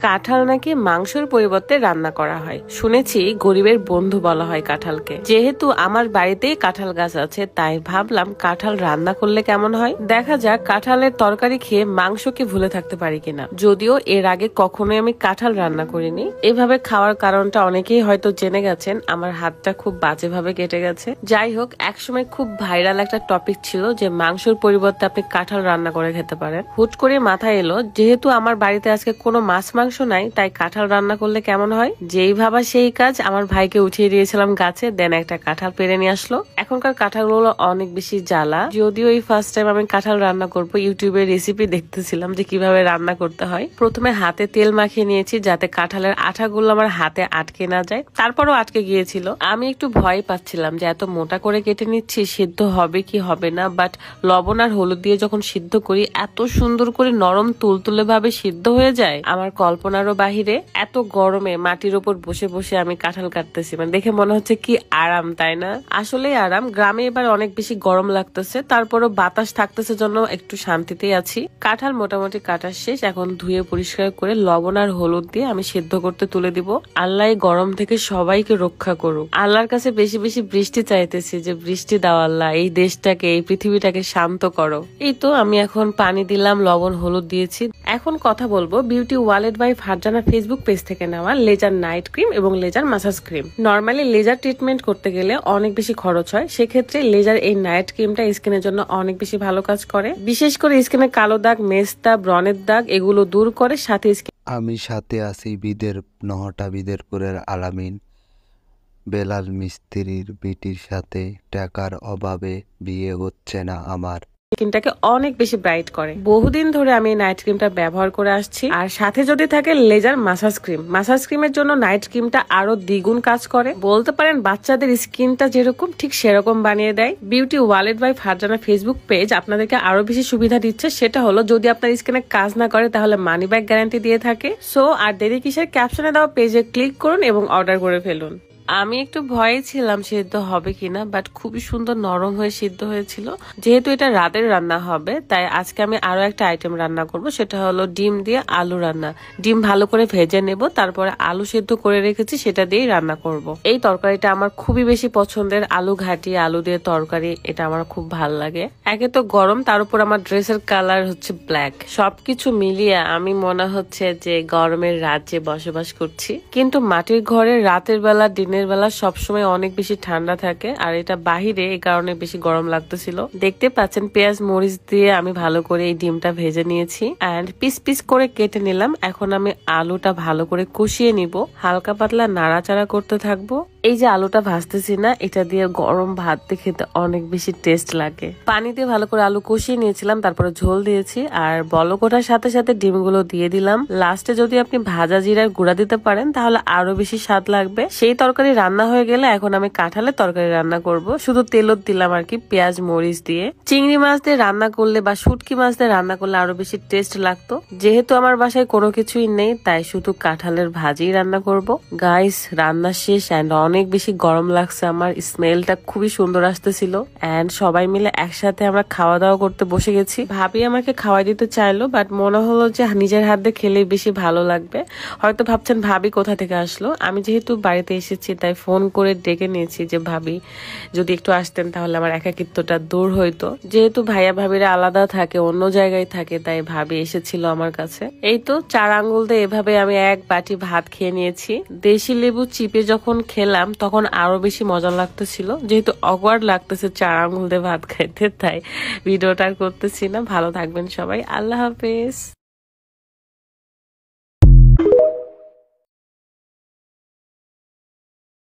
কাঁঠাল নাকি মাংসের পরিবর্তে রান্না করা হয়। শুনেছি গরিবের বন্ধু বলা হয় কাঁঠালকে। যেহেতু আমার বাড়িতেই কাঁঠাল গাছ আছে, তাই ভাবলাম কাঁঠাল রান্না করলে কেমন হয়। দেখা যাক কাঁঠালের তরকারি খেয়ে মাংসকে ভুলে থাকতে পারি কিনা। যদিও এর আগে কখনোই আমি কাঁঠাল রান্না করিনি। এভাবে খাওয়ার কারণটা অনেকেই হয়তো জেনে গেছেন। আমার হাতটা খুব বাজেভাবে কেটে গেছে। যাই হোক, একসময় খুব ভাইরাল একটা টপিক ছিল যে মাংসের পরিবর্তে আপনি কাঁঠাল রান্না করে খেতে পারেন। হুট করে মাথায় এলো, যেহেতু আমার বাড়িতে আজকে কোনো মাছ মাংস নাই, তাই কাঁঠাল রান্না করলে কেমন হয়। যেই ভাবা সেই কাজ, আমার ভাইকে উঠিয়ে দিয়েছিলাম গাছে, দেন একটা কাঁঠাল পেরে নিয়ে আসলো। এখনকার কাঁঠালগুলো অনেক বেশি জ্বালা। যদিও এই ফার্স্ট টাইম আমি কাঁঠাল রান্না করবো, ইউটিউবে রেসিপি দেখতেছিলাম যে কিভাবে রান্না করতে হয়। প্রথমে হাতে তেল মাখিয়ে নিয়েছি যাতে কাঁঠালের আঠাগুলো আমার হাতে আটকে না যায়। তারপরও আটকে গিয়েছিল। আমি একটু ভয় পাচ্ছিলাম যে এত মোটা করে কেটে নিচ্ছি, সিদ্ধ হবে কি হবে না। বাট লবণ আর হলুদ দিয়ে যখন সিদ্ধ করি, এত সুন্দর করে নরম তুলতুলে ভাবে সিদ্ধ হয়ে যায়, আমার কল্পনারও বাহিরে। এত গরমে মাটির উপর বসে বসে আমি কাঁঠাল কাটতেছি, মানে দেখে মনে হচ্ছে কি আরাম, তাই না? আসলেই আরাম। গ্রামে এবার অনেক বেশি গরম লাগতেছে, তারপরও বাতাস থাকতেছে জন্য একটু শান্তিতেই আছি। কাঁঠাল মোটামুটি কাটা শেষ। এখন ধুয়ে পরিষ্কার করে লবণ আর হলুদ দিয়ে আমি সিদ্ধ করতে তুলে দিব। আল্লাহ গরম থেকে সবাইকে রক্ষা করুক। আল্লাহর কাছে বেশি বেশি বৃষ্টি চাইতেছি যে বৃষ্টি দাও আল্লাহ, এই দেশটাকে, এই পৃথিবীটাকে শান্ত করো। এই তো আমি এখন পানি দিলাম, লবণ হলুদ দিয়েছি। এখন কথা বলবো beauty wallet by Farzana Facebook page থেকে নেওয়া লেজার নাইট ক্রিম এবং laser massage cream. Normally laser treatment করতে গেলে অনেক বেশি খরচ হয়, সেক্ষেত্রে লেজার এই নাইট ক্রিমটা স্কিনের জন্য অনেক বেশি ভালো কাজ করে। বিশেষ করে স্কিনে কালো দাগ, মেস্তা, ব্রণের দাগ এগুলো দূর করে। সাথে আমি সাথে আছি বিদের নহটা বিদেরপুরের আলামিন। বেলাল মিস্ত্রির বিটির সাথে টাকার অভাবে বিয়ে হচ্ছে না আমার। স্কিনটাকে অনেক বেশি ব্রাইট করে। বহুদিন ধরে আমি নাইট ক্রিমটা ব্যবহার করে আসছি। আর সাথে যদি থাকে লেজার মাসাজ ক্রিম, মাসাজ ক্রিমের জন্য নাইট ক্রিমটা আরো দ্বিগুণ কাজ করে। বলতে পারেন বাচ্চাদের স্কিনটা যেরকম ঠিক সেরকম বানিয়ে দেয়। Beauty wallet by Farzana Facebook page আপনাদেরকে আরো বেশি সুবিধা দিচ্ছে। সেটা হলো, যদি আপনার স্কিনে কাজ না করে তাহলে মানি ব্যাক গ্যারান্টি দিয়ে থাকে। সো আর দেরি কিসের, ক্যাপশনে দেওয়া পেজে ক্লিক করুন এবং অর্ডার করে ফেলুন। আমি একটু ভয়ে ছিলাম সিদ্ধ হবে কিনা, বাট খুবই সুন্দর নরম হয়ে সিদ্ধ হয়েছিল। যেহেতু এটা রাতের রান্না হবে, তাই আজকে আমি আরো একটা আইটেম রান্না করব। সেটা হলো ডিম দিয়ে আলু রান্না। ডিম ভালো করে ভেজে নেব, তারপরে আলু সিদ্ধ করে রেখেছি সেটা দিয়েই রান্না করব। এই তরকারিটা আমার খুবই বেশি পছন্দের। আলু ঘাটি, আলু দিয়ে তরকারি, এটা আমার খুব ভাল লাগে। একে তো গরম, তার উপর আমার ড্রেসের কালার হচ্ছে ব্ল্যাক। সবকিছু মিলিয়ে আমি মনে হচ্ছে যে গরমের রাজ্যে বসবাস করছি। কিন্তু মাটির ঘরে রাতের বেলা, দিনের বেলা সবসময় অনেক বেশি ঠান্ডা থাকে, আর এটা বাহিরে, এই কারণে বেশি গরম লাগতেছিল। দেখতে পাচ্ছেন পেঁয়াজ মরিচ দিয়ে আমি ভালো করে এই ডিমটা ভেজে নিয়েছি এন্ড পিস পিস করে কেটে নিলাম। এখন আমি আলুটা ভালো করে কষিয়ে নিব, হালকা পাতলা নাড়াচাড়া করতে থাকবো। এই যে আলুটা ভাজতেছি না, এটা দিয়ে গরম ভাত দিয়ে খেতে অনেক বেশি টেস্ট লাগে। পানি দিয়ে ভালো করে আলু কষিয়ে নিয়েছিলাম, তারপরে ঝোল দিয়েছি আর বলক ওঠার সাথে সাথে ডিমগুলো দিয়ে দিলাম। লাস্টে যদি আপনি ভাজা জিরার গুঁড়া দিতে পারেন তাহলে আরো বেশি স্বাদ লাগবে। সেই তরকারি রান্না হয়ে গেলে এখন আমি কাঁঠালের তরকারি রান্না করব। শুধু তেলত দিলাম আর কি, পেঁয়াজ মরিচ দিয়ে। চিংড়ি মাছ দিয়ে রান্না করলে বা শুটকি মাছ দিয়ে রান্না করলে আরো বেশি টেস্ট লাগতো। যেহেতু আমার বাসায় কোনো কিছুই নেই, তাই শুধু কাঁঠালের ভাজি রান্না করব। গাইস, রান্না শেষ এন্ড অনেক বেশি গরম লাগছে। আমার স্মেলটা খুবই সুন্দর আসতেছিল এন্ড সবাই মিলে একসাথে আমরা খাওয়া দাওয়া করতে বসে গেছি। ভাবি আমাকে খাওয়াই দিতে চাইলো, বাট মনে হলো যে নিজের হাত দিয়ে খেলেই বেশি ভালো লাগবে। হয়তো ভাবছেন ভাবি কোথা থেকে আসলো। আমি যেহেতু বাড়িতে এসেছি তাই ফোন করে ডেকে নিয়েছি যে ভাবি যদি একটু আসতেন তাহলে আমার একাকিত্বটা দূর হইতো। যেহেতু ভাইয়া ভাবিরা আলাদা থাকে, অন্য জায়গায় থাকে, তাই ভাবি এসেছিল আমার কাছে। এই তো 4 আঙ্গুল দিয়ে এভাবে আমি এক বাটি ভাত খেয়ে নিয়েছি। দেশি লেবু চিপে যখন খেলাম তখন আরো বেশি মজা লাগতেছিল। যেহেতু অকওয়ার্ড লাগতেছে 4 আঙ্গুল দিয়ে ভাত খাইতে, তাই ভিডিওটা আর করতেছি না। ভালো থাকবেন সবাই, আল্লাহ হাফেজ।